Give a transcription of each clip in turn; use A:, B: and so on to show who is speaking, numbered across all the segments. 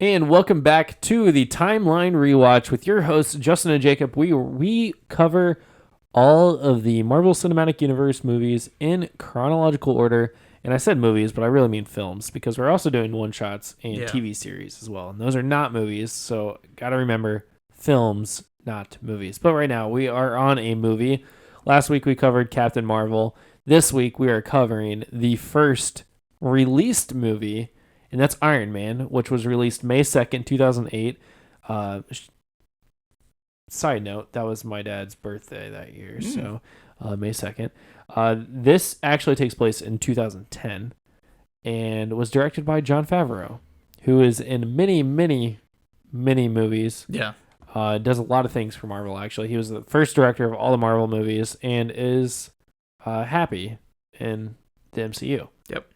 A: And welcome back to the Timeline Rewatch with your hosts, Justin and Jacob. We cover all of the Marvel Cinematic Universe movies in chronological order. And I said movies, but I really mean films because we're also doing one-shots and
B: Yeah.
A: TV series as well. And those are not movies, so got to remember films, not movies. But right now, we are on a movie. Last week, we covered Captain Marvel. This week, we are covering the first released movie, and that's Iron Man, which was released May 2nd, 2008. Side note, that was my dad's birthday that year, so May 2nd. This actually takes place in 2010 and was directed by Jon Favreau, who is in many, many, many movies.
B: Yeah.
A: Does a lot of things for Marvel, actually. He was the first director of all the Marvel movies and is happy in the MCU.
B: Yep.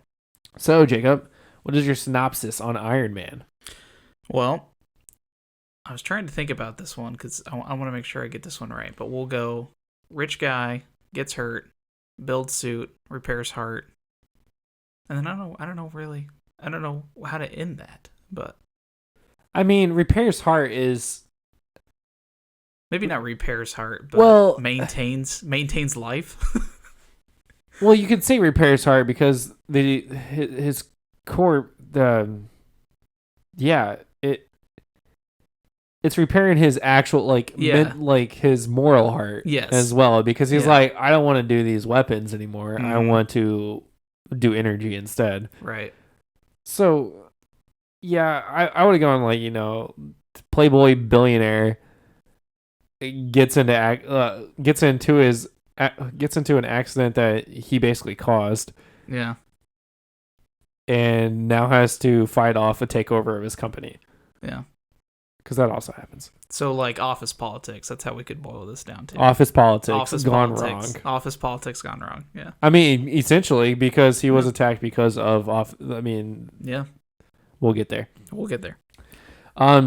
A: So, Jacob, what is your synopsis on Iron Man?
B: Well, I was trying to think about this one because I want to make sure I get this one right. But we'll go rich guy, gets hurt, builds suit, repairs heart. And then I don't know how to end that. But
A: I mean, repairs heart is...
B: maybe not repairs heart, but maintains life.
A: Well, you could say repairs heart because his core it's repairing his actual his moral heart as well, because he's like, I don't want to do these weapons anymore. I want to do energy instead.
B: Right.
A: So I would have gone Playboy billionaire gets into an accident that he basically caused.
B: Yeah.
A: And now has to fight off a takeover of his company.
B: Yeah.
A: Because that also happens.
B: So, like, office politics. That's how we could boil this down to.
A: Office politics gone wrong.
B: Office politics gone wrong, yeah.
A: I mean, essentially, because he was attacked because of...
B: yeah.
A: We'll get there.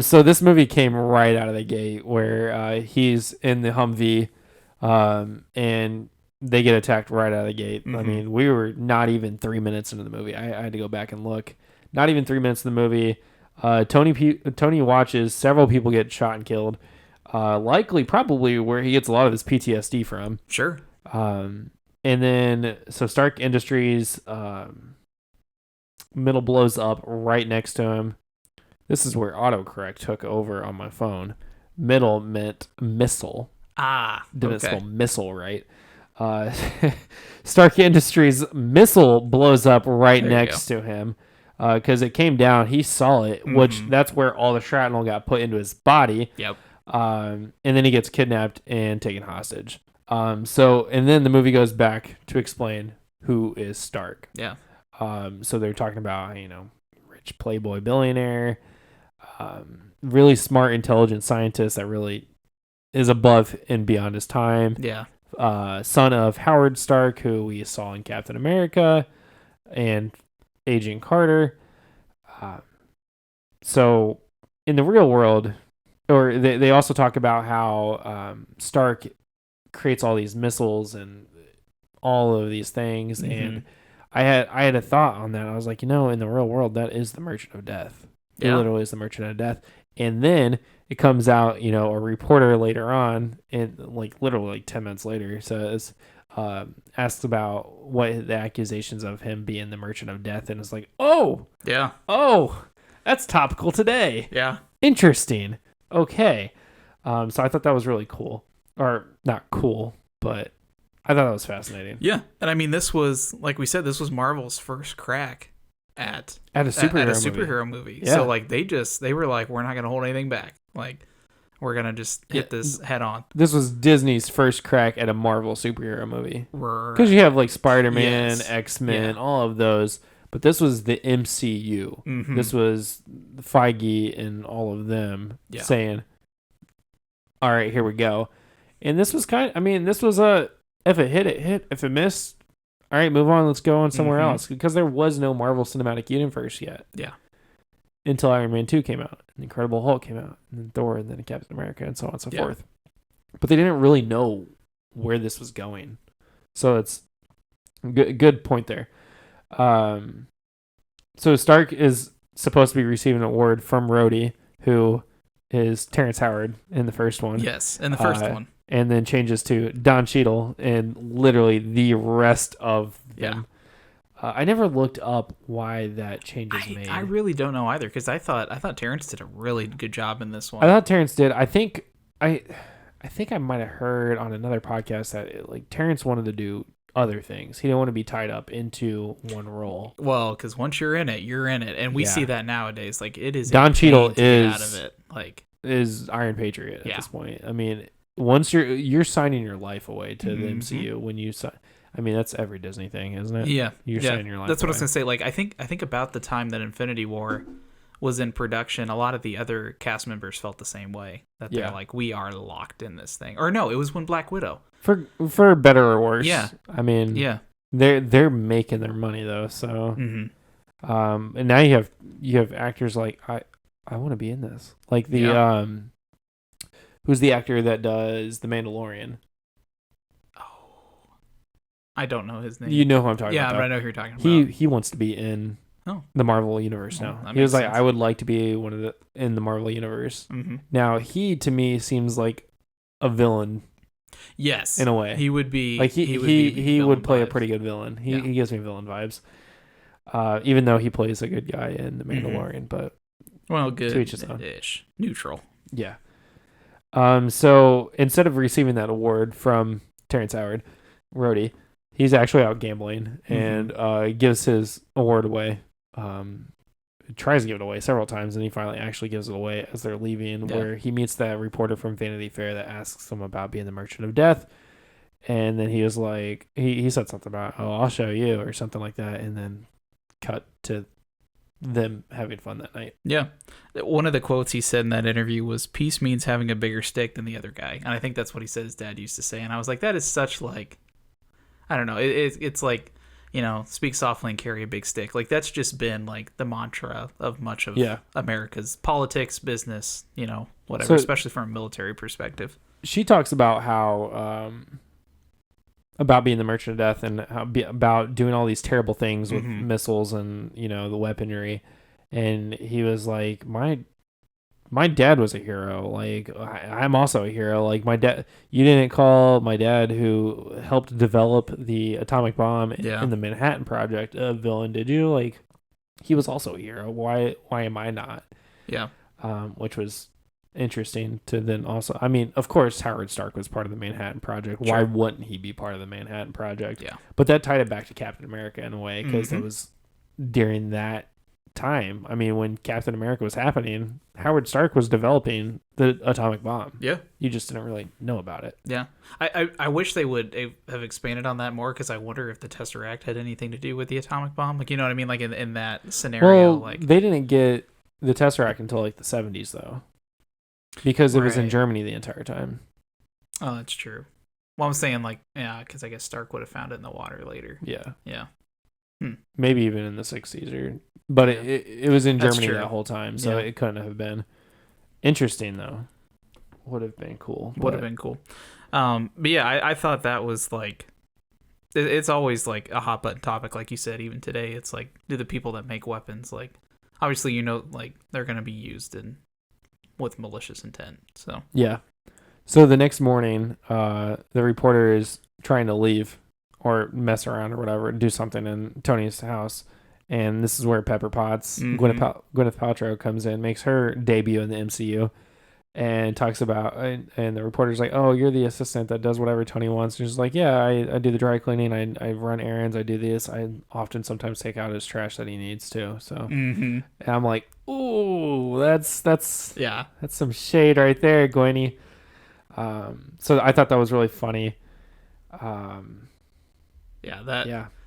A: So this movie came right out of the gate where he's in the Humvee and they get attacked right out of the gate. Mm-hmm. I mean, we were not even 3 minutes into the movie. I had to go back and look. Not even 3 minutes in the movie. Tony watches several people get shot and killed. Likely, probably where he gets a lot of his PTSD from.
B: Sure.
A: And then, so Stark Industries, middle blows up right next to him. This is where autocorrect took over on my phone. Middle meant missile. Didn't spell missile right. Stark Industries missile blows up right next to him because it came down. He saw it, which that's where all the shrapnel got put into his body.
B: Yep.
A: And then he gets kidnapped and taken hostage. And then the movie goes back to explain who is Stark.
B: Yeah.
A: So they're talking about, rich Playboy billionaire, really smart, intelligent scientist that really is above and beyond his time.
B: Yeah.
A: Son of Howard Stark, who we saw in Captain America and Agent Carter. So in the real world, or they also talk about how Stark creates all these missiles and all of these things. Mm-hmm. And I had a thought on that. I was like, in the real world, that is the Merchant of Death. It literally is the Merchant of Death. And then it comes out, a reporter later on, and literally 10 minutes later, says, asks about what the accusations of him being the Merchant of Death, and it's like, that's topical today.
B: Yeah.
A: Interesting. Okay. So I thought that was really cool. Or not cool, but I thought that was fascinating.
B: Yeah. And I mean, this was, like we said, this was Marvel's first crack at
A: a superhero
B: movie.
A: Yeah.
B: So they were like, we're not going to hold anything back. Like, we're going to just hit this head on.
A: This was Disney's first crack at a Marvel superhero movie. Because you have Spider-Man, X-Men, all of those. But this was the MCU. Mm-hmm. This was Feige and all of them saying, all right, here we go. And this was if it hit, it hit. If it missed, all right, move on. Let's go on somewhere else. Because there was no Marvel Cinematic Universe yet.
B: Yeah.
A: Until Iron Man 2 came out. And Incredible Hulk came out. And then Thor and then Captain America and so on and so forth. But they didn't really know where this was going. So it's good point there. So Stark is supposed to be receiving an award from Rhodey, who is Terrence Howard in the first one.
B: Yes, in the first one.
A: And then changes to Don Cheadle and literally the rest of them. I never looked up why that change is made.
B: I really don't know either, because I thought Terrence did a really good job in this one.
A: I thought Terrence did. I think I might have heard on another podcast that Terrence wanted to do other things. He didn't want to be tied up into one role.
B: Well, because once you're in it, you're in it, and we see that nowadays. Like, it is
A: Don Cheadle is
B: out of it. Like,
A: is Iron Patriot at this point. I mean, once you're signing your life away to the MCU when you sign. I mean, that's every Disney thing, isn't it?
B: Yeah,
A: you're signing your life.
B: That's what
A: away.
B: I was gonna say. Like, I think about the time that Infinity War was in production, a lot of the other cast members felt the same way. That they're like, we are locked in this thing. Or no, it was when Black Widow.
A: For better or worse.
B: Yeah.
A: I mean, they're making their money though. So, and now you have actors like I want to be in this. Like who's the actor that does The Mandalorian?
B: I don't know his name.
A: You know who I'm talking about.
B: Yeah, I know who you're talking about.
A: He wants to be in the Marvel universe now. He was like, I would like to be in the Marvel universe. Now he to me seems like a villain.
B: Yes,
A: in a way,
B: he would be.
A: Like he would play a pretty good villain. He gives me villain vibes. Even though he plays a good guy in The Mandalorian, but
B: good
A: to each his own.
B: Ish. Neutral.
A: Yeah. So instead of receiving that award from Terrence Howard, Rhodey, he's actually out gambling and gives his award away. Tries to give it away several times, and he finally actually gives it away as they're leaving, where he meets that reporter from Vanity Fair that asks him about being the Merchant of Death. And then he was like, he said something about, oh, I'll show you, or something like that. And then cut to them having fun that night. Yeah.
B: One of the quotes he said in that interview was, peace means having a bigger stick than the other guy. And I think that's what he said his dad used to say. And I was like, that is such like, I don't know. It's like, speak softly and carry a big stick. Like, that's just been like the mantra of much of America's politics, business, whatever, especially from a military perspective.
A: She talks about how, about being the Merchant of Death and about doing all these terrible things with missiles and, the weaponry. And he was like, my dad was a hero. Like, I'm also a hero. Like, my dad, you didn't call my dad, who helped develop the atomic bomb in the Manhattan Project, a villain, did you? Like, he was also a hero. Why am I not?
B: Yeah.
A: Which was interesting to then also, I mean, of course, Howard Stark was part of the Manhattan Project. Sure. Why wouldn't he be part of the Manhattan Project?
B: Yeah.
A: But that tied it back to Captain America in a way, because it was during that time. I mean, when Captain America was happening, Howard Stark was developing the atomic bomb.
B: Yeah.
A: You just didn't really know about it.
B: Yeah. I wish they would have expanded on that more, because I wonder if the Tesseract had anything to do with the atomic bomb. Like, you know what I mean? Like, in that scenario.
A: Well,
B: like,
A: they didn't get the Tesseract until like the 70s, though. Because it was in Germany the entire time.
B: Oh, that's true. Well, I'm saying, like, yeah, because I guess Stark would have found it in the water later.
A: Yeah.
B: Yeah.
A: Maybe even in the 60s. But it was in Germany that whole time, so it couldn't have been. Interesting, though. Would have been cool.
B: Would have been cool. But yeah, I thought that was, like, it's always, like, a hot button topic, like you said, even today. It's like, do the people that make weapons, like, obviously, like, they're going to be used with malicious intent. So
A: yeah. So the next morning, the reporter is trying to leave or mess around or whatever, do something in Tony's house, and this is where Pepper Potts, Gwyneth Paltrow, comes in, makes her debut in the MCU, and talks about, and the reporter's like, "Oh, you're the assistant that does whatever Tony wants." And she's like, "Yeah, I do the dry cleaning, I run errands, I do this, I often sometimes take out his trash that he needs to." So, and I'm like, "Ooh, that's some shade right there, Gwenny." So I thought that was really funny.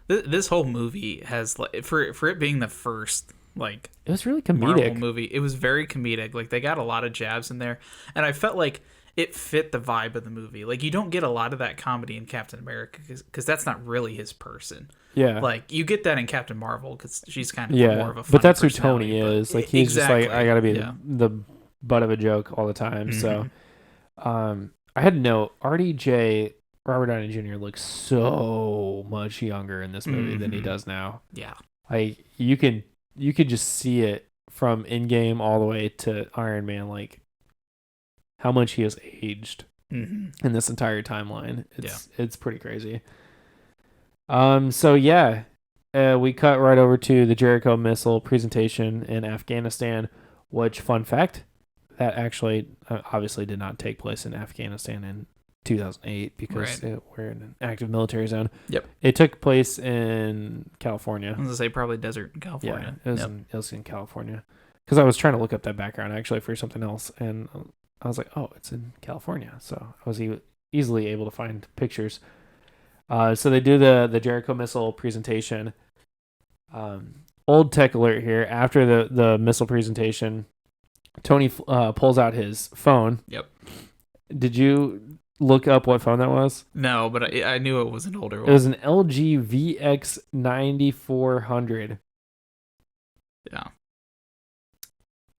B: This whole movie has, like, for it being the first, like,
A: it was really comedic
B: Marvel movie. It was very comedic. Like, they got a lot of jabs in there, and I felt like it fit the vibe of the movie. Like, you don't get a lot of that comedy in Captain America, because that's not really his person.
A: Yeah,
B: like, you get that in Captain Marvel, because she's kind of more of a funny
A: but that's who Tony is. Like, he's just like, I gotta be the butt of a joke all the time. So, I had to know RDJ. Robert Downey Jr. looks so much younger in this movie than he does now.
B: Yeah.
A: Like, you could just see it from Endgame all the way to Iron Man, like how much he has aged in this entire timeline. It's pretty crazy. So yeah, we cut right over to the Jericho missile presentation in Afghanistan, which, fun fact, that actually obviously did not take place in Afghanistan in 2008 because we're in an active military zone.
B: Yep.
A: It took place in California.
B: I was going to say probably desert in California.
A: Yeah, it was in California. Because I was trying to look up that background actually for something else, and I was like, oh, it's in California. So I was easily able to find pictures. So they do the Jericho missile presentation. Old tech alert here. After the missile presentation, Tony pulls out his phone.
B: Yep.
A: Did you look up what phone that was?
B: No, but I knew it was an older one.
A: It was an LG VX 9400.
B: Yeah.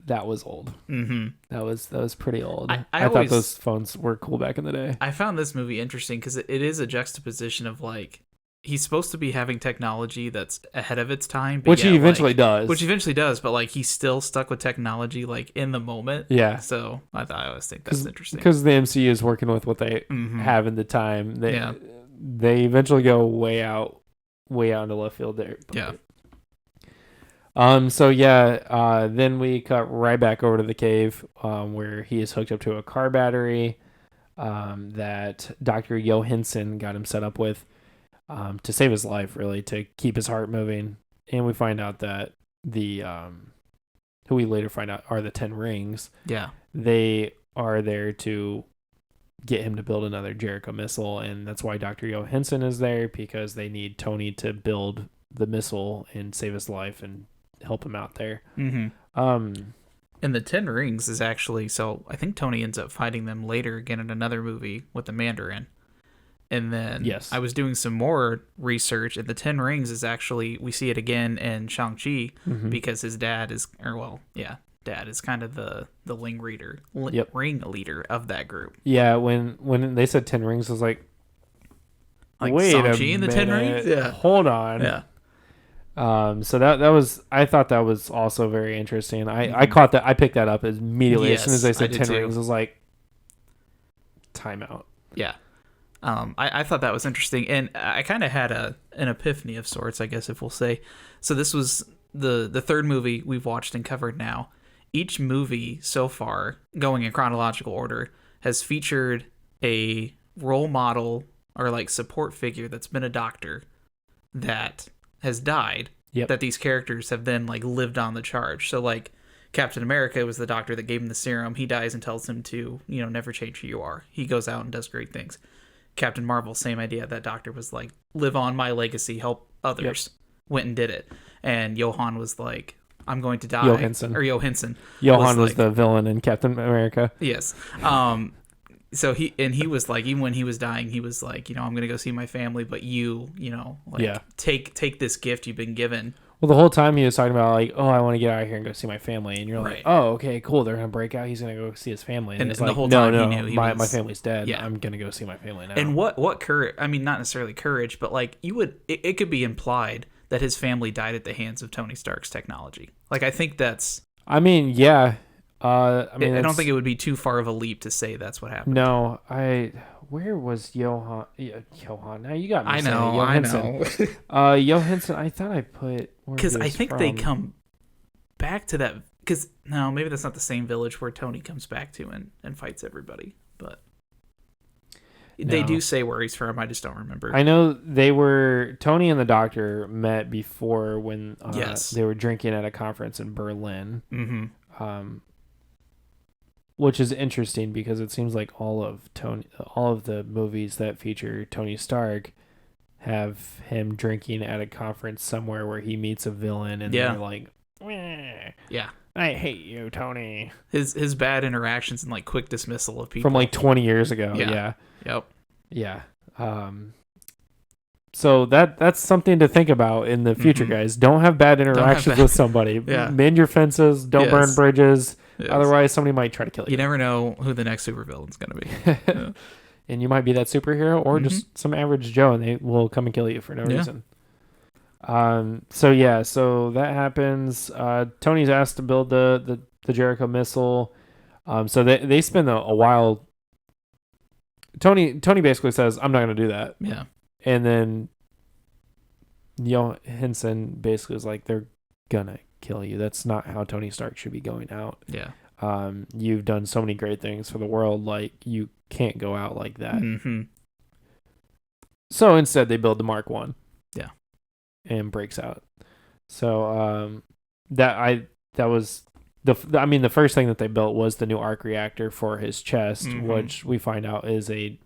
A: That was old.
B: Mm-hmm.
A: That was pretty old.
B: I
A: thought those phones were cool back in the day.
B: I found this movie interesting because it is a juxtaposition of like he's supposed to be having technology that's ahead of its time,
A: which he eventually does.
B: Which eventually does, but like he's still stuck with technology like in the moment.
A: Yeah.
B: So I always think that's interesting
A: because the MCU is working with what they have in the time. They eventually go way out into left field there. But,
B: yeah.
A: Then we cut right back over to the cave where he is hooked up to a car battery that Dr. Johansson got him set up with to save his life, really, to keep his heart moving. And we find out that who we later find out are the 10 Rings.
B: Yeah.
A: They are there to get him to build another Jericho missile, and that's why Dr. Johansson is there, because they need Tony to build the missile and save his life and help him out there.
B: And the 10 Rings is actually, so I think Tony ends up fighting them later again in another movie with the Mandarin. And then I was doing some more research, and the 10 Rings is actually, we see it again in Shang-Chi because his dad is, dad is kind of the ring leader of that group.
A: Yeah, when they said 10 Rings, I was like wait
B: Shang-Chi
A: a
B: and the
A: minute.
B: 10 Rings? Yeah.
A: Hold on.
B: Yeah.
A: So that was, I thought that was also very interesting. I caught that. I picked that up immediately. Yes, as soon as they said 10 Rings, I was like, timeout.
B: Yeah. I thought that was interesting, and I kind of had an epiphany of sorts, I guess, if we'll say. So this was the third movie we've watched and covered now. Each movie so far, going in chronological order, has featured a role model or like support figure that's been a doctor that has died, that these characters have then like lived on the charge. So like Captain America was the doctor that gave him the serum. He dies and tells him to, never change who you are. He goes out and does great things. Captain Marvel, same idea. That doctor was like, live on my legacy, help others. Went and did it. And Johan was like, I'm going to die. Johansson.
A: Johan was the villain in Captain America.
B: Yes. So he was like, even when he was dying, he was like, I'm going to go see my family, but take this gift you've been given.
A: Well, the whole time he was talking about like, oh, I want to get out of here and go see my family, and you're like, oh, okay, cool. They're gonna break out. He's gonna go see his family, and it's like, the whole time he knew my family's dead. Yeah. I'm gonna go see my family now.
B: And what courage? I mean, not necessarily courage, but like it could be implied that his family died at the hands of Tony Stark's technology. Like I think that's.
A: I mean, yeah.
B: I don't think it would be too far of a leap to say that's what happened.
A: No, where was Johan? Johan, now you got me.
B: I know.
A: Johansson. I thought I put
B: because I think they come back to that. Because no, maybe that's not the same village where Tony comes back to and fights everybody. But they do say where he's from. I just don't remember.
A: I know Tony and the doctor met before when they were drinking at a conference in Berlin. Mm-hmm. Which is interesting because it seems like all of the movies that feature Tony Stark have him drinking at a conference somewhere where he meets a villain and they're like,
B: yeah,
A: I hate you, Tony.
B: His bad interactions and like quick dismissal of people
A: from like 20 years ago. Yeah.
B: Yep.
A: Yeah. So that's something to think about in the future, guys. Don't have bad interactions with somebody. Mend your fences. Don't burn bridges. Yes. Otherwise, somebody might try to kill you.
B: You never know who the next supervillain's going to be.
A: And you might be that superhero or just some average Joe, and they will come and kill you for no reason. So that happens. Tony's asked to build the Jericho missile. So they spend a while. Tony basically says, "I'm not going to do that."
B: Yeah.
A: And then Johansson basically is like, "They're gonna kill you. That's not how Tony Stark should be going out.
B: Yeah.
A: You've done so many great things for the world. Like, you can't go out like that."
B: Mm-hmm.
A: So instead, they build the Mark One.
B: Yeah.
A: And breaks out. So that was the first thing that they built was the new arc reactor for his chest, which we find out is a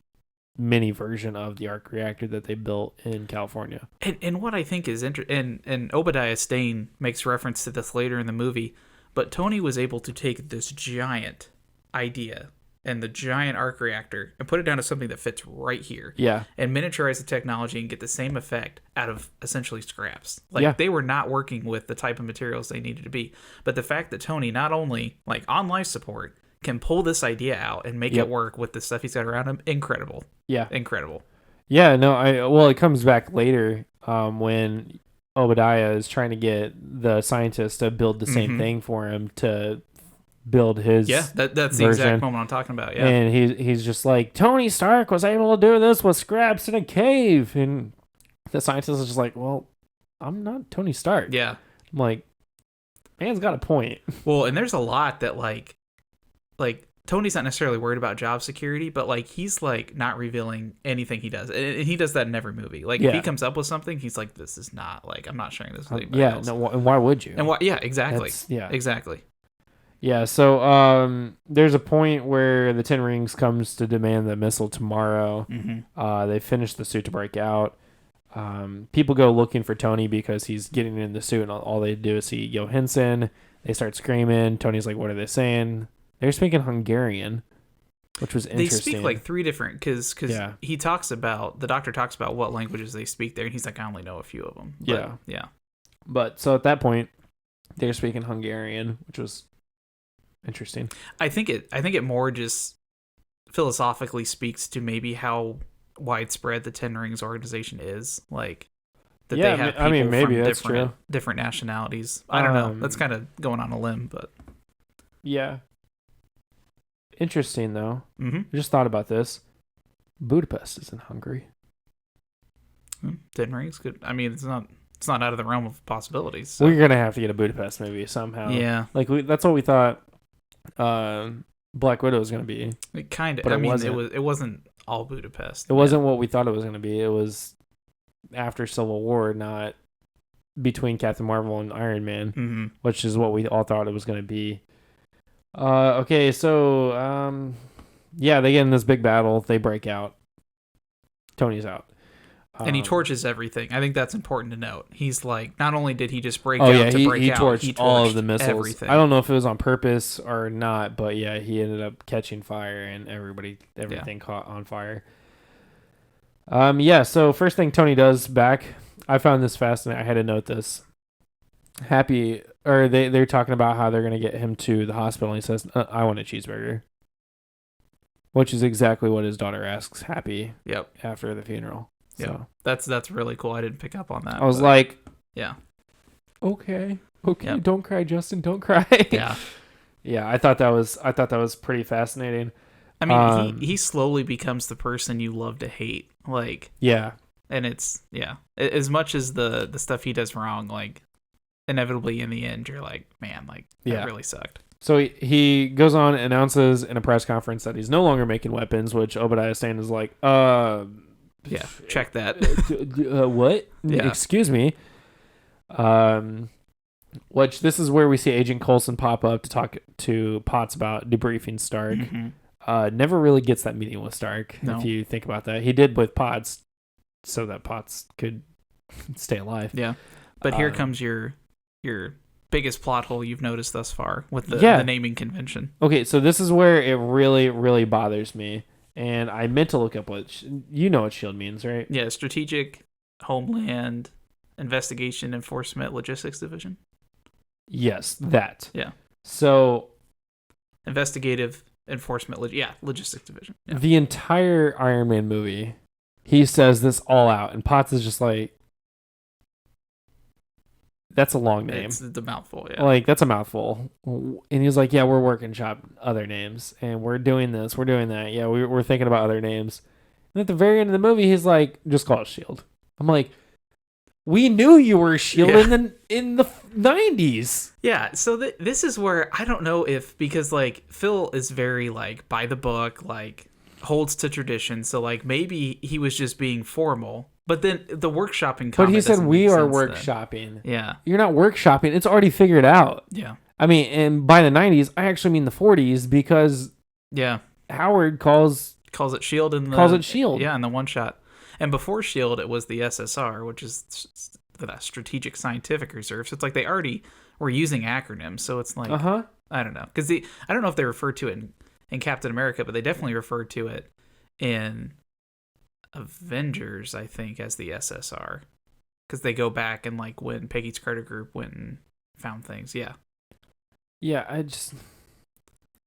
A: mini version of the arc reactor that they built in California.
B: And what I think is interesting, and Obadiah Stane makes reference to this later in the movie, but Tony was able to take this giant idea and the giant arc reactor and put it down to something that fits right here.
A: Yeah.
B: And miniaturize the technology and get the same effect out of essentially scraps. Like, they were not working with the type of materials they needed to be. But the fact that Tony, not only, like, on life support, can pull this idea out and make it work with the stuff he's got around him, incredible.
A: Yeah.
B: Incredible.
A: Yeah, no, well, it comes back later when Obadiah is trying to get the scientists to build the same thing for him to build his
B: that's the
A: version.
B: Exact moment I'm talking about. Yeah.
A: And he's just like, Tony Stark was able to do this with scraps in a cave. And the scientist is just like, well, I'm not Tony Stark.
B: Yeah.
A: I'm like, man's got a point.
B: Well, and there's a lot that like Tony's not necessarily worried about job security, but like he's like not revealing anything he does, and he does that in every movie. Like if he comes up with something, he's like, "This is not like I'm not sharing this with anybody else."
A: No, and why would you?
B: And why? Yeah, exactly.
A: Exactly. Yeah. So there's a point where the Ten Rings comes to demand the missile tomorrow. They finish the suit to break out. People go looking for Tony because he's getting in the suit, and all they do is see Johansson. They start screaming. Tony's like, "What are they saying?" They're speaking Hungarian, which was interesting.
B: They speak like three different, because he talks about, the doctor talks about what languages they speak there, and he's like, I only know a few of them. But, yeah.
A: But so at that point, they're speaking Hungarian, which was interesting.
B: I think it more just philosophically speaks to maybe how widespread the Ten Rings organization is, like that they have people
A: maybe
B: from
A: that's true.
B: different nationalities. I don't know. That's kind of going on a limb, but
A: yeah. Interesting though.
B: I
A: just thought about this. Budapest is in Hungary.
B: Ten Rings could. I mean, it's not out of the realm of possibilities.
A: So. We're gonna have to get a Budapest movie somehow.
B: Yeah,
A: like that's what we thought. Black Widow was gonna be.
B: It kind of.
A: But
B: it wasn't all Budapest.
A: It wasn't what we thought it was gonna be. It was after Civil War, not between Captain Marvel and Iron Man, which is what we all thought it was gonna be. Okay, so they get in this big battle. They break out. Tony's out.
B: And he torches everything. I think that's important to note. He's like, not only did he just break out to break out, he torched
A: all of the missiles.
B: Everything.
A: I don't know if it was on purpose or not, but yeah, he ended up catching fire and everything caught on fire. So first thing Tony does back, I found this fascinating. I had to note this. They're talking about how they're going to get him to the hospital, and he says, I want a cheeseburger. Which is exactly what his daughter asks Happy after the funeral. So
B: that's really cool. I didn't pick up on that.
A: I was like,
B: yeah.
A: Okay. Don't cry, Justin. Don't cry.
B: Yeah.
A: Yeah, I thought that was pretty fascinating.
B: I mean, he slowly becomes the person you love to hate. Like,
A: yeah.
B: And it's, as much as the stuff he does wrong, like, inevitably in the end, you're like, man, like, that really sucked.
A: So he goes on and announces in a press conference that he's no longer making weapons, which Obadiah Stane is like,
B: check that.
A: What?
B: Yeah.
A: Excuse me. Which this is where we see Agent Coulson pop up to talk to Potts about debriefing Stark. Never really gets that meeting with Stark, if you think about that. He did with Potts so that Potts could stay alive.
B: Yeah. But here comes your biggest plot hole you've noticed thus far with the naming convention.
A: Okay, so this is where it really, really bothers me. And I meant to look up what SHIELD means, right?
B: Yeah, Strategic Homeland Investigation Enforcement Logistics Division.
A: Yes, that.
B: Yeah.
A: So
B: Investigative Enforcement Logistics Division. Yeah.
A: The entire Iron Man movie, he says this all out, and Potts is just like, that's a long name.
B: It's a mouthful, yeah.
A: Like, that's a mouthful. And he was like, yeah, we're working shop other names, and we're doing this, we're doing that. Yeah, we're thinking about other names. And at the very end of the movie, he's like, just call it S.H.I.E.L.D. I'm like, we knew you were S.H.I.E.L.D. in the 90s.
B: Yeah, so this is where I don't know if, because, like, Phil is very, like, by the book, like, holds to tradition, so, like, maybe he was just being formal. But then the workshopping comment.
A: But he said we are
B: workshopping. Yeah.
A: You're not workshopping. It's already figured out.
B: Yeah.
A: I mean, and by the 90s, I actually mean the 40s, because Howard calls
B: it S.H.I.E.L.D.
A: S.H.I.E.L.D.
B: Yeah, in the one shot. And before S.H.I.E.L.D., it was the SSR, which is the Strategic Scientific Reserve. So it's like they already were using acronyms. So it's like, I don't know. Because I don't know if they referred to it in Captain America, but they definitely referred to it in Avengers, I think, as the SSR, because they go back and, like, when Peggy's Carter Group went and found things. And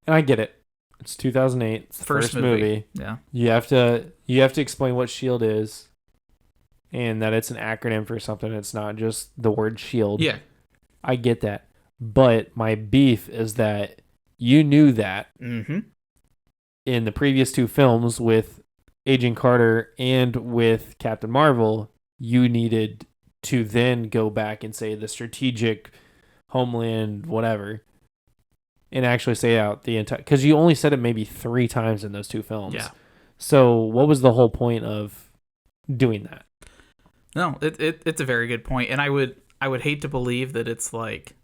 A: I get it. It's 2008. It's the first movie.
B: Yeah,
A: you have to explain what S.H.I.E.L.D. is, and that it's an acronym for something. It's not just the word S.H.I.E.L.D.
B: Yeah,
A: I get that, but my beef is that you knew that in the previous two films with Agent Carter and with Captain Marvel, you needed to then go back and say the strategic homeland whatever, and actually say out the entire, because you only said it maybe 3 times in those two films.
B: Yeah.
A: So what was the whole point of doing that?
B: No, it's a very good point, and I would hate to believe that it's like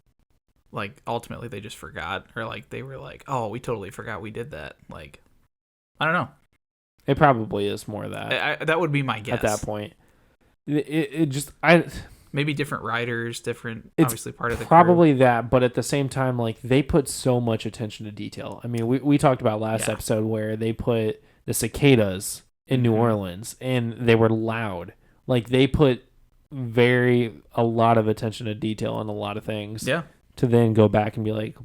B: ultimately they just forgot, or like they were like, oh, we totally forgot we did that. Like, I don't know.
A: It probably is more of that.
B: That would be my guess.
A: At that point.
B: Maybe different writers, obviously part of the
A: probably
B: crew.
A: That, but at the same time, like, they put so much attention to detail. I mean, we talked about last episode where they put the cicadas in New Orleans, and they were loud. Like, they put a lot of attention to detail on a lot of things.
B: Yeah.
A: To then go back and be like,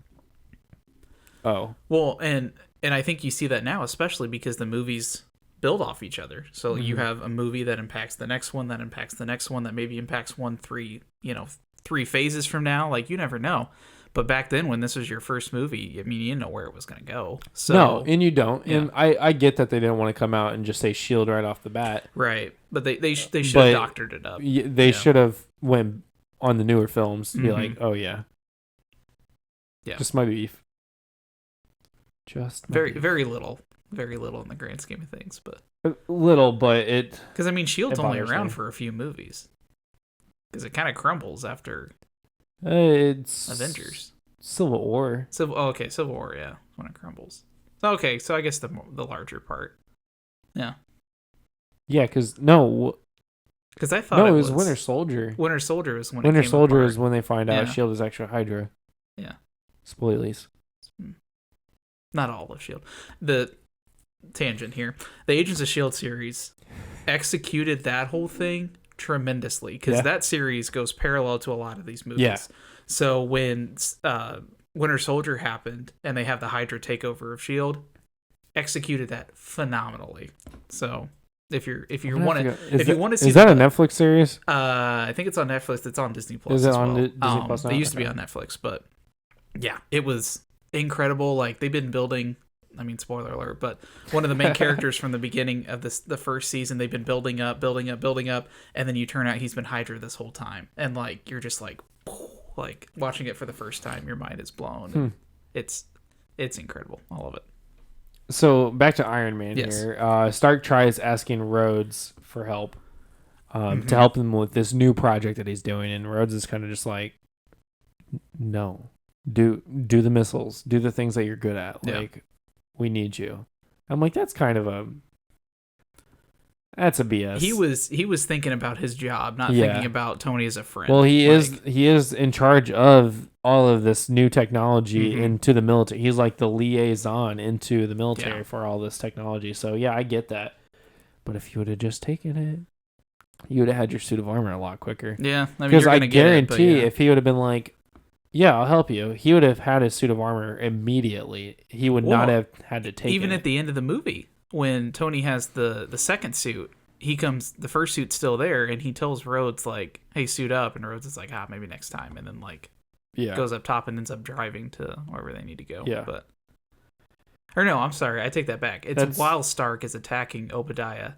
A: oh.
B: Well, and I think you see that now, especially because the movies build off each other. So you have a movie that impacts the next one, that impacts the next one, that maybe impacts 3 phases from now. Like, you never know. But back then, when this was your first movie, I mean, you didn't know where it was going to go. So,
A: no, and you don't. Yeah. And I get that they didn't want to come out and just say S.H.I.E.L.D. right off the bat.
B: Right. But they should have doctored it up.
A: They should have went on the newer films to be like, oh, yeah.
B: Yeah.
A: Just my beef. Just
B: very little in the grand scheme of things, but
A: little, but it,
B: because I mean, S.H.I.E.L.D.'s only around for a few movies, because it kind of crumbles after
A: it's
B: Avengers,
A: Civil War.
B: Civil War, yeah, when it crumbles. Okay, so I guess the larger part, yeah,
A: because
B: I thought
A: it was Winter Soldier.
B: Winter Soldier is when
A: Winter Soldier is when they find out S.H.I.E.L.D. is actually Hydra.
B: Yeah,
A: spoilies.
B: Not all of S.H.I.E.L.D. The tangent here. The Agents of S.H.I.E.L.D. series executed that whole thing tremendously, because that series goes parallel to a lot of these movies. Yeah. So when Winter Soldier happened and they have the Hydra takeover of S.H.I.E.L.D., executed that phenomenally. So if you want to see,
A: is that a Netflix series?
B: I think it's on Netflix. It's on Disney Plus.
A: Is it on Disney Plus now?
B: It used to be on Netflix, but yeah, it was incredible. Like, they've been building, I mean, spoiler alert, but one of the main characters from the beginning of the first season, they've been building up, and then you turn out he's been Hydra this whole time, and like, you're just like watching it for the first time, your mind is blown. It's incredible, all of it.
A: So back to Iron Man here. Stark tries asking Rhodes for help to help him with this new project that he's doing, and Rhodes is kind of just like, no. Do the missiles. Do the things that you're good at. Like, we need you. I'm like, that's a BS.
B: He was thinking about his job, not thinking about Tony as a friend.
A: Well, he is in charge of all of this new technology into the military. He's like the liaison into the military for all this technology. So yeah, I get that. But if you would have just taken it, you would have had your suit of armor a lot quicker.
B: Yeah, I mean,
A: because I guarantee if he would have been like, yeah, I'll help you, he would have had his suit of armor immediately. He would not have had to take it.
B: Even at the end of the movie, when Tony has the second suit, he comes, the fursuit's still there, and he tells Rhodes, like, hey, suit up. And Rhodes is like, maybe next time. And then, like, goes up top and ends up driving to wherever they need to go.
A: Yeah.
B: But, or no, I'm sorry. I take that back. It's while Stark is attacking Obadiah.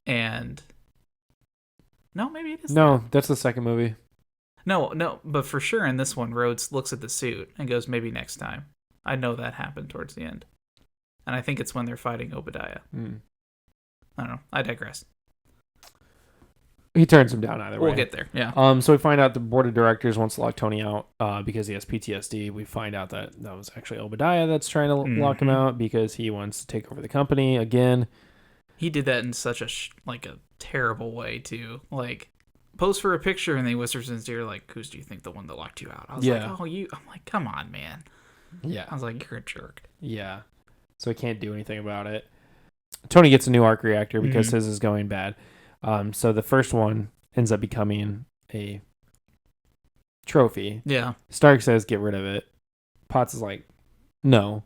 B: And, no, maybe it is.
A: No, that's the second movie.
B: No, but for sure in this one, Rhodes looks at the suit and goes, maybe next time. I know that happened towards the end. And I think it's when they're fighting Obadiah. I don't know. I digress.
A: He turns him down either way.
B: We'll get there. Yeah.
A: So we find out the board of directors wants to lock Tony out because he has PTSD. We find out that was actually Obadiah that's trying to lock him out because he wants to take over the company again.
B: He did that in such a terrible way too. Like, pose for a picture, and then he whispers in his ear, like, "Who's do you think the one that locked you out?" I was like, "Oh, you." I'm like, "Come on, man."
A: Yeah.
B: I was like, "You're a jerk."
A: Yeah. So he can't do anything about it. Tony gets a new arc reactor because his is going bad. So the first one ends up becoming a trophy.
B: Yeah.
A: Stark says, get rid of it. Potts is like, no.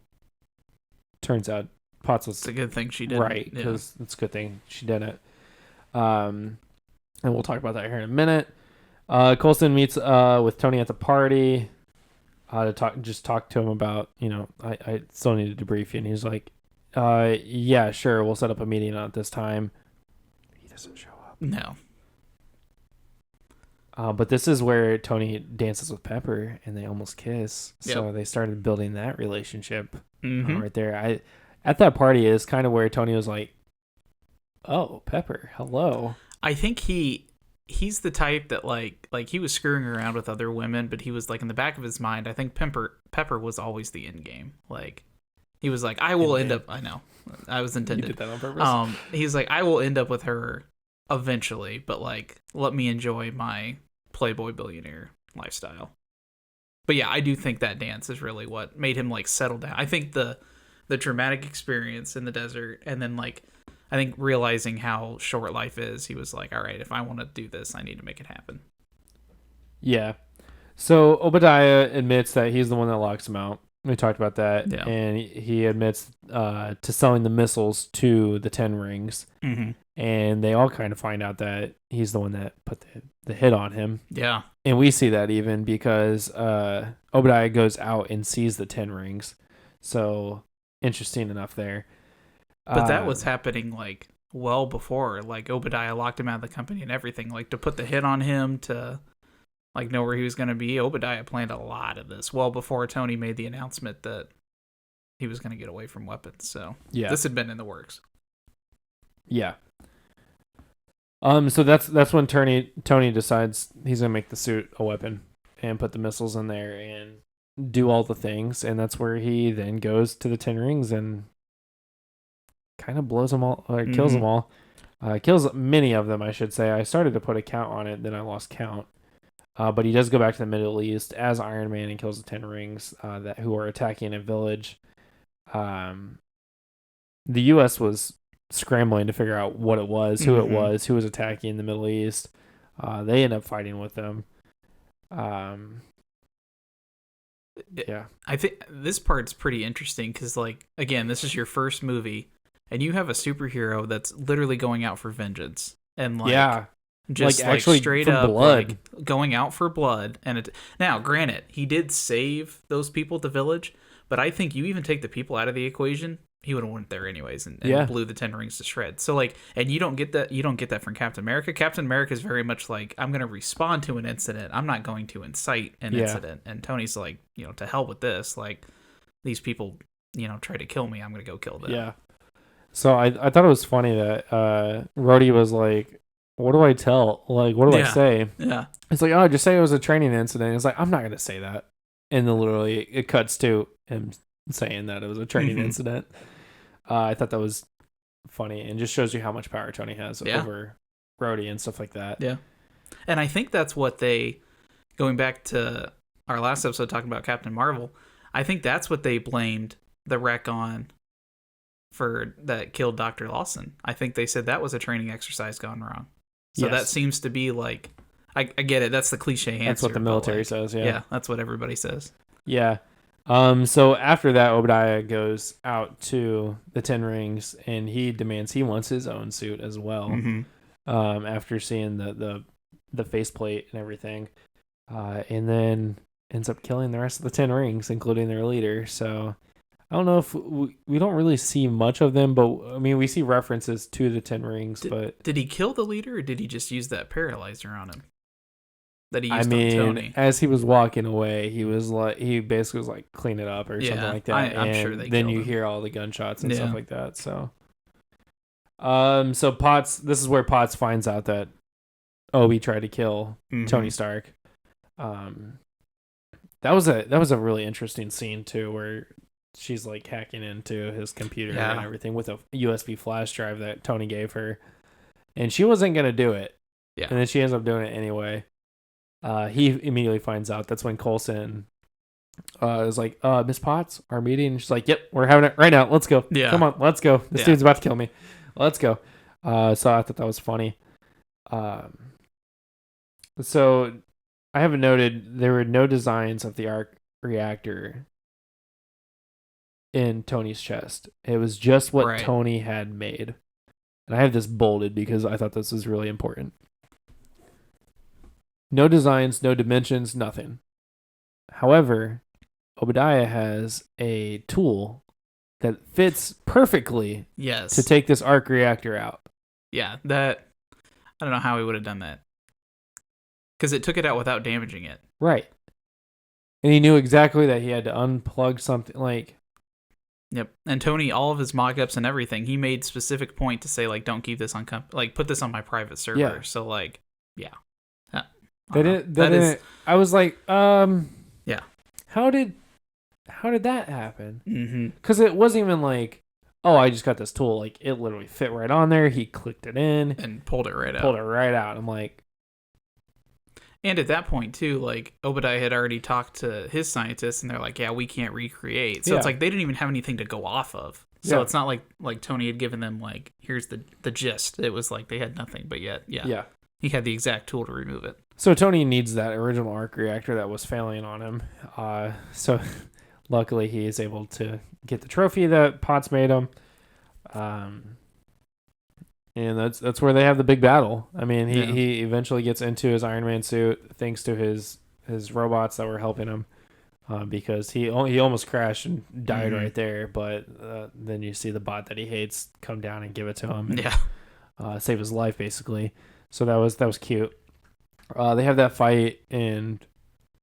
A: Turns out Potts was...
B: It's a good thing she didn't.
A: Right, because it's a good thing she didn't. And we'll talk about that here in a minute. Coulson meets with Tony at the party to talk to him about, I still need to debrief you. And he's like, yeah, sure, we'll set up a meeting at this time. He doesn't show up.
B: No.
A: But this is where Tony dances with Pepper and they almost kiss. So they started building that relationship right there. At that party is kind of where Tony was like, oh, Pepper, hello.
B: I think he's the type that like he was screwing around with other women, but he was like in the back of his mind, I think Pepper was always the end game. Like, he was like, I will end up. I know, I was intended.
A: You did that on purpose.
B: He's like, I will end up with her eventually, but like, let me enjoy my Playboy billionaire lifestyle. But yeah, I do think that dance is really what made him like settle down. I think the dramatic experience in the desert, and then like, I think realizing how short life is, he was like, all right, if I want to do this, I need to make it happen.
A: Yeah. So Obadiah admits that he's the one that locks him out. We talked about that.
B: Yeah.
A: And he admits to selling the missiles to the Ten Rings.
B: Mm-hmm.
A: And they all kind of find out that he's the one that put the hit on him.
B: Yeah.
A: And we see that even because Obadiah goes out and sees the Ten Rings. So interesting enough there.
B: But that was happening like well before, like Obadiah locked him out of the company and everything. Like, to put the hit on him, to like know where he was going to be, Obadiah planned a lot of this well before Tony made the announcement that he was going to get away from weapons. So
A: yeah,
B: this had been in the works.
A: Yeah. So that's when Tony decides he's gonna make the suit a weapon and put the missiles in there and do all the things, and that's where he then goes to the Ten Rings and kind of blows them all, or kills them all. Kills many of them, I should say. I started to put a count on it, then I lost count. But he does go back to the Middle East as Iron Man and kills the Ten Rings who are attacking a village. The U.S. was scrambling to figure out what it was, who it was, who was attacking the Middle East. They end up fighting with them. Yeah.
B: I think this part's pretty interesting because, like, again, this is your first movie, and you have a superhero that's literally going out for vengeance. And, like, just like
A: actually
B: straight up blood. Like, going out for blood. And now, granted, he did save those people at the village, but I think you even take the people out of the equation, he would have went there anyways and blew the Ten Rings to shreds. So, like, and you don't get that from Captain America. Captain America is very much like, I'm going to respond to an incident. I'm not going to incite an incident. And Tony's like, to hell with this. Like, these people, try to kill me. I'm going to go kill them.
A: Yeah. So I thought it was funny that Rhodey was like, what do I tell? Like, what do I say?
B: Yeah.
A: It's like, oh, just say it was a training incident. It's like, I'm not going to say that. And then literally it cuts to him saying that it was a training incident. I thought that was funny and just shows you how much power Tony has over Rhodey and stuff like that.
B: Yeah. And I think that's what going back to our last episode talking about Captain Marvel, I think that's what they blamed the wreck on that killed Dr. Lawson. I think they said that was a training exercise gone wrong. So that seems to be like, I get it. That's the cliche answer.
A: That's what the military says. Yeah.
B: Yeah. That's what everybody says.
A: Yeah. So after that, Obadiah goes out to the Ten Rings, and he demands he wants his own suit as well.
B: Mm-hmm.
A: After seeing the faceplate and everything, and then ends up killing the rest of the Ten Rings, including their leader. So I don't know if we don't really see much of them, but I mean we see references to the Ten Rings. But
B: did he kill the leader, or did he just use that paralyzer on him that he
A: I
B: used on
A: mean,
B: Tony?
A: as he was walking away, he basically was like clean it up or something
B: Yeah,
A: like that,
B: I'm
A: and
B: sure they
A: then
B: killed
A: you
B: him.
A: hear all the gunshots and
B: Yeah.
A: stuff like that. So, so Potts, this is where Potts finds out that Obi tried to kill
B: Mhm.
A: Tony Stark. That was a really interesting scene too, where she's like hacking into his computer
B: Yeah.
A: and everything with a USB flash drive that Tony gave her, and she wasn't gonna do it.
B: Yeah.
A: And then she ends up doing it anyway. He immediately finds out. That's when Coulson is like, Miss Potts, our meeting. And she's like, yep, we're having it right now. Let's go.
B: Yeah.
A: Come on, let's go. This
B: Yeah.
A: dude's about to kill me. Let's go. So I thought that was funny. So I haven't noted there were no designs of the arc reactor in Tony's chest. It was just what
B: Right.
A: Tony had made. And I have this bolded because I thought this was really important. No designs, no dimensions, nothing. However, Obadiah has a tool that fits perfectly
B: Yes.
A: to take this arc reactor out.
B: Yeah, that I don't know how he would have done that. Because it took it out without damaging it.
A: Right. And he knew exactly that he had to unplug something like.
B: Yep. And Tony, all of his mock-ups and everything, he made specific point to say, like, don't keep this on, like, put this on my private server.
A: Yeah.
B: So, like, yeah.
A: I was like,
B: yeah.
A: How did that happen?
B: Mm-hmm.
A: Because it wasn't even like, oh, I just got this tool. Like, it literally fit right on there. He clicked it in.
B: And pulled it right out.
A: Pulled it right out. I'm like.
B: And at that point, too, like, Obadiah had already talked to his scientists, and they're like, yeah, we can't recreate. So it's like they didn't even have anything to go off of. So it's not like Tony had given them, like, here's the gist. It was like they had nothing, but yet, yeah. He had the exact tool to remove it.
A: So Tony needs that original arc reactor that was failing on him. So luckily he is able to get the trophy that Potts made him. And that's where they have the big battle. I mean, he eventually gets into his Iron Man suit thanks to his robots that were helping him, because he almost crashed and died right there. But then you see the bot that he hates come down and give it to him. And, save his life basically. So that was cute. They have that fight, and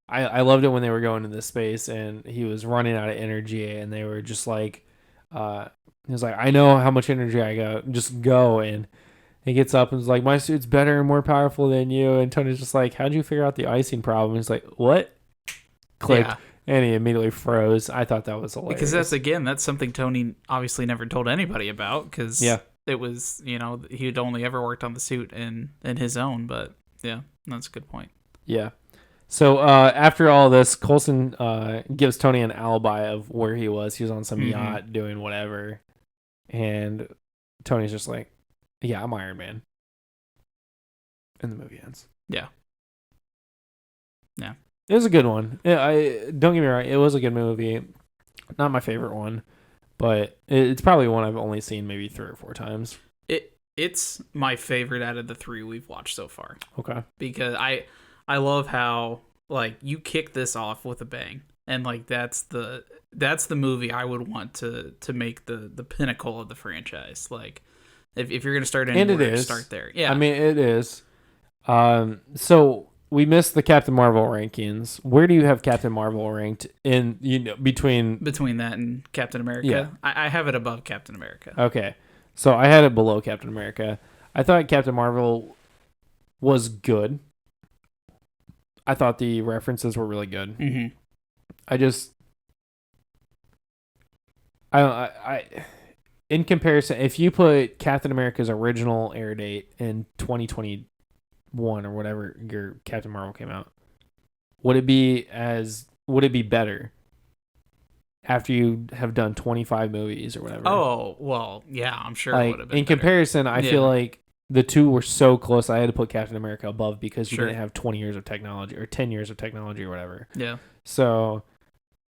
A: I loved it when they were going into this space and he was running out of energy, and they were just like. He was like, I know how much energy I got. Just go. And he gets up and is like, my suit's better and more powerful than you. And Tony's just like, how'd you figure out the icing problem? He's like, what? Click. Yeah. And he immediately froze. I thought that was hilarious.
B: Because that's something Tony obviously never told anybody about. Because it was, he had only ever worked on the suit in his own. But yeah, that's a good point.
A: Yeah. So after all this, Coulson gives Tony an alibi of where he was. He was on some yacht doing whatever. And Tony's just like, yeah, I'm Iron Man. And the movie ends.
B: Yeah.
A: It was a good one. Don't get me wrong, it was a good movie. Not my favorite one, but it's probably one I've only seen maybe 3 or 4 times.
B: It's my favorite out of the 3 we've watched so far.
A: Okay.
B: Because I love how, like, you kick this off with a bang. And, like, that's the movie I would want to make the pinnacle of the franchise. Like, if you're going to start anywhere, start there. Yeah.
A: I mean, it is. So we missed the Captain Marvel rankings. Where do you have Captain Marvel ranked in, between
B: that and Captain America?
A: Yeah.
B: I have it above Captain America.
A: Okay. So I had it below Captain America. I thought Captain Marvel was good. I thought the references were really good.
B: Mm-hmm.
A: I in comparison, if you put Captain America's original air date in 2021 or whatever your Captain Marvel came out, would it be better after you have done 25 movies or whatever?
B: Oh, well, yeah, I'm sure
A: like,
B: it would have been
A: in
B: better.
A: Comparison, I feel like the two were so close. I had to put Captain America above because you didn't have 20 years of technology or 10 years of technology or whatever.
B: Yeah.
A: So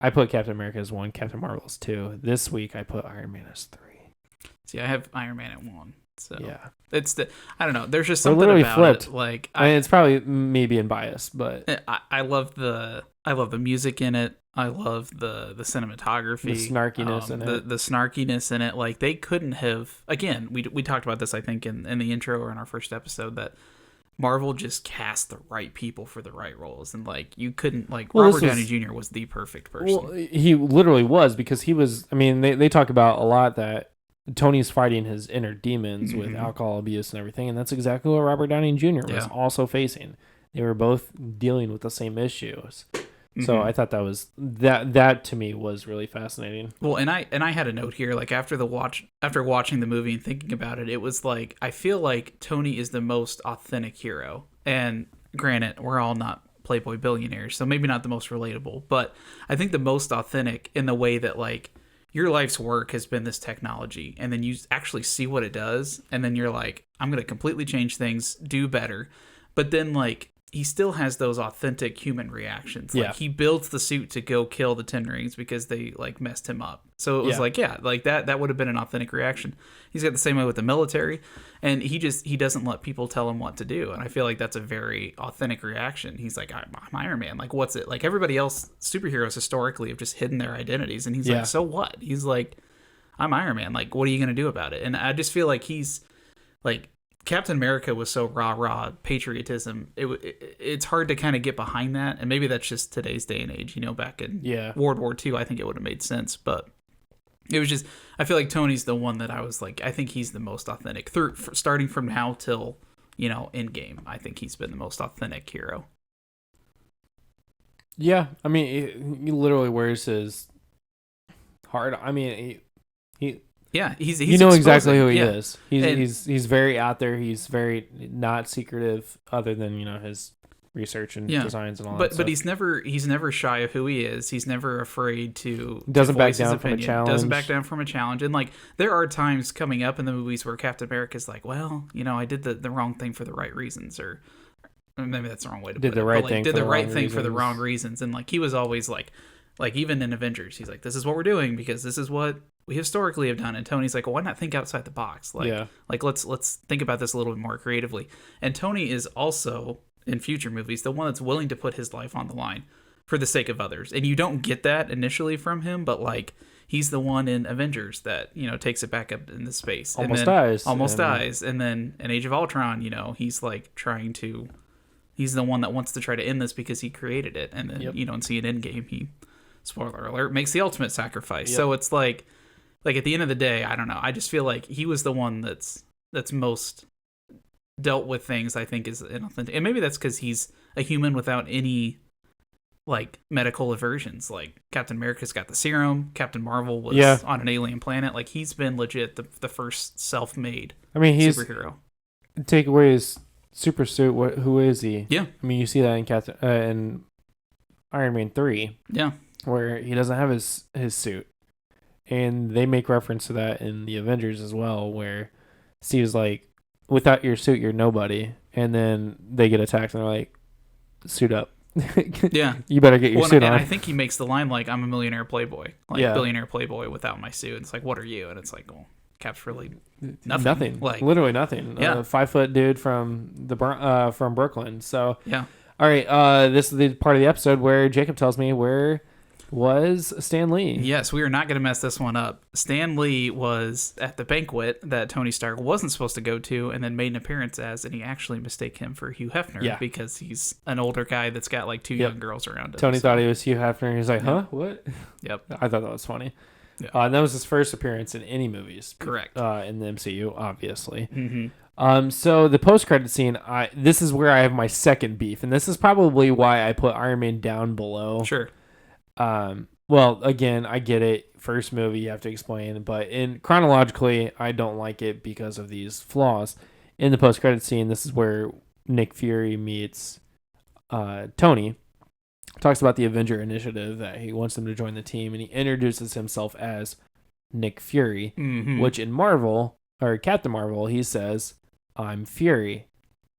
A: I put Captain America as 1, Captain Marvel as 2. This week I put Iron Man as 3.
B: See, I have Iron Man at 1. So
A: Yeah,
B: it's I don't know. There's just
A: we're
B: something
A: literally
B: about
A: flipped.
B: it. Like
A: I mean, it's probably me being biased, but
B: I love the music in it. I love the cinematography,
A: the snarkiness in it.
B: The snarkiness in it. Like they couldn't have. Again, we talked about this I think in the intro or in our first episode that Marvel just cast the right people for the right roles, and like you couldn't Robert Downey Jr. was the perfect person.
A: Well, he literally was because he was. I mean, they talk about a lot that Tony's fighting his inner demons with alcohol abuse and everything, and that's exactly what Robert Downey Jr. was also facing. They were both dealing with the same issues. So I thought that was that to me was really fascinating.
B: Well, and I had a note here, like after watching the movie and thinking about it, it was like I feel like Tony is the most authentic hero. And granted, we're all not Playboy billionaires, so maybe not the most relatable, but I think the most authentic in the way that like your life's work has been this technology, and then you actually see what it does, and then you're like, I'm gonna completely change things, do better. But then like he still has those authentic human reactions. Like he builds the suit to go kill the Ten Rings because they like messed him up. So it was like that would have been an authentic reaction. He's got the same way with the military, and he doesn't let people tell him what to do. And I feel like that's a very authentic reaction. He's like, I'm Iron Man. Like, what's it? Like everybody else, superheroes historically have just hidden their identities, and he's like, so what? He's like, I'm Iron Man. Like, what are you gonna do about it? And I just feel like he's like. Captain America was so rah patriotism. It's hard to kind of get behind that, and maybe that's just today's day and age. You know, back in World War II, I think it would have made sense. But it was just, I feel like Tony's the one that I was like, I think he's the most authentic. Starting from now till Endgame, I think he's been the most authentic hero.
A: Yeah, I mean, he literally wears his heart. I mean, he
B: yeah, he's
A: you know exactly who he is. He's very out there. He's very not secretive, other than his research and designs and all that.
B: But he's never shy of who he is. He's never afraid to
A: doesn't back down
B: from a challenge. Doesn't back down from a challenge. And like there are times coming up in the movies where Captain America's like, well, I did the wrong thing for the right reasons, or maybe that's the wrong way to put it. Did the right thing for the wrong reasons. And like he was always like even in Avengers, he's like, this is what we're doing because this is what we historically have done. And Tony's like, well, why not think outside the box? Like let's think about this a little bit more creatively. And Tony is also in future movies the one that's willing to put his life on the line for the sake of others. And you don't get that initially from him, but like he's the one in Avengers that takes it back up into space,
A: almost dies,
B: and then in Age of Ultron, he's like he's the one that wants to try to end this because he created it. And then and see an Endgame, he, spoiler alert, makes the ultimate sacrifice. So it's like at the end of the day, I don't know, I just feel like he was the one that's most dealt with things, I think, is inauthentic. And maybe that's because he's a human without any like medical aversions. Like Captain America's got the serum, Captain Marvel was on an alien planet. Like he's been legit the first self-made superhero.
A: Take away his super suit, who is he?
B: Yeah,
A: I mean, you see that in Iron Man 3, where he doesn't have his suit, and they make reference to that in the Avengers as well, where Steve's like, without your suit, you're nobody. And then they get attacked and they're like, suit up. You better get your suit on.
B: And I think he makes the line like, I'm a millionaire playboy. Billionaire playboy without my suit. And it's like, what are you? And it's like, well, Cap's really nothing. Like
A: literally nothing. 5-foot dude from from Brooklyn. So
B: yeah.
A: All right. This is the part of the episode where Jacob tells me where was Stan Lee.
B: Yes, we are not going to mess this one up. Stan Lee was at the banquet that Tony Stark wasn't supposed to go to and then made an appearance as, and he actually mistaked him for Hugh Hefner because he's an older guy that's got like two young girls around him.
A: Tony thought he was Hugh Hefner. He's like, huh? What?
B: Yep.
A: I thought that was funny. Yeah. And that was his first appearance in any movies.
B: Correct.
A: In the MCU, obviously.
B: Mm-hmm.
A: So the post-credit scene, this is where I have my second beef, and this is probably why I put Iron Man down below.
B: Sure.
A: Well, again, I get it. First movie, you have to explain, but chronologically, I don't like it because of these flaws. In the post-credit scene, this is where Nick Fury meets Tony. Talks about the Avenger Initiative, that he wants them to join the team, and he introduces himself as Nick Fury, which in Marvel, or Captain Marvel, he says, I'm Fury.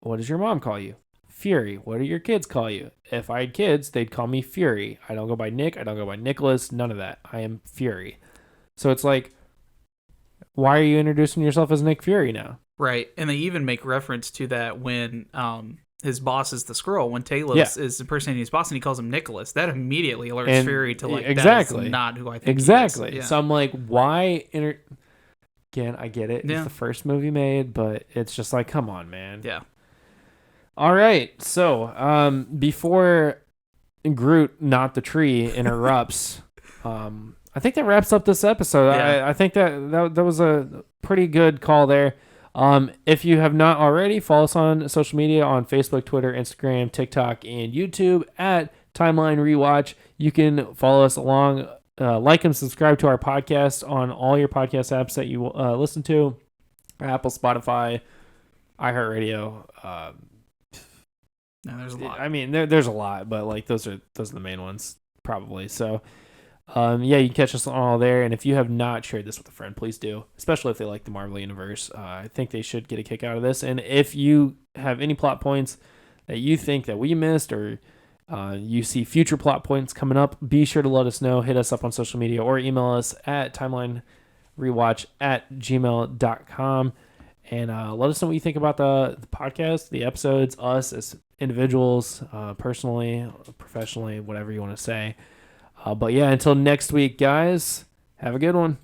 A: What does your mom call you? Fury. What do your kids call you? If I had kids, they'd call me Fury. I don't go by Nick. I don't go by Nicholas. None of that. I am Fury. So it's like, why are you introducing yourself as Nick Fury now?
B: Right. And they even make reference to that when his boss is the Skrull. When Talos is impersonating his boss and he calls him Nicholas, that immediately alerts Fury to like,
A: exactly.
B: That is not who I think
A: exactly.
B: he is. Yeah.
A: So I'm like, why Again, I get it. It's the first movie made, but it's just like, come on, man.
B: Yeah.
A: All right. So before Groot, not the tree, interrupts, I think that wraps up this episode.
B: Yeah.
A: I think that was a pretty good call there. If you have not already, follow us on social media on Facebook, Twitter, Instagram, TikTok, and YouTube at Timeline Rewatch. You can follow us along. Like and subscribe to our podcast on all your podcast apps that you listen to. Apple, Spotify, iHeartRadio.
B: No, there's a lot.
A: I mean, there's a lot, but like those are the main ones probably. So, yeah, you can catch us all there. And if you have not shared this with a friend, please do, especially if they like the Marvel Universe. I think they should get a kick out of this. And if you have any plot points that you think that we missed or you see future plot points coming up, be sure to let us know. Hit us up on social media or email us at timelinerewatch@gmail.com and let us know what you think about the podcast, the episodes, us as individuals, personally, professionally, whatever you want to say. But yeah, until next week, guys, have a good one.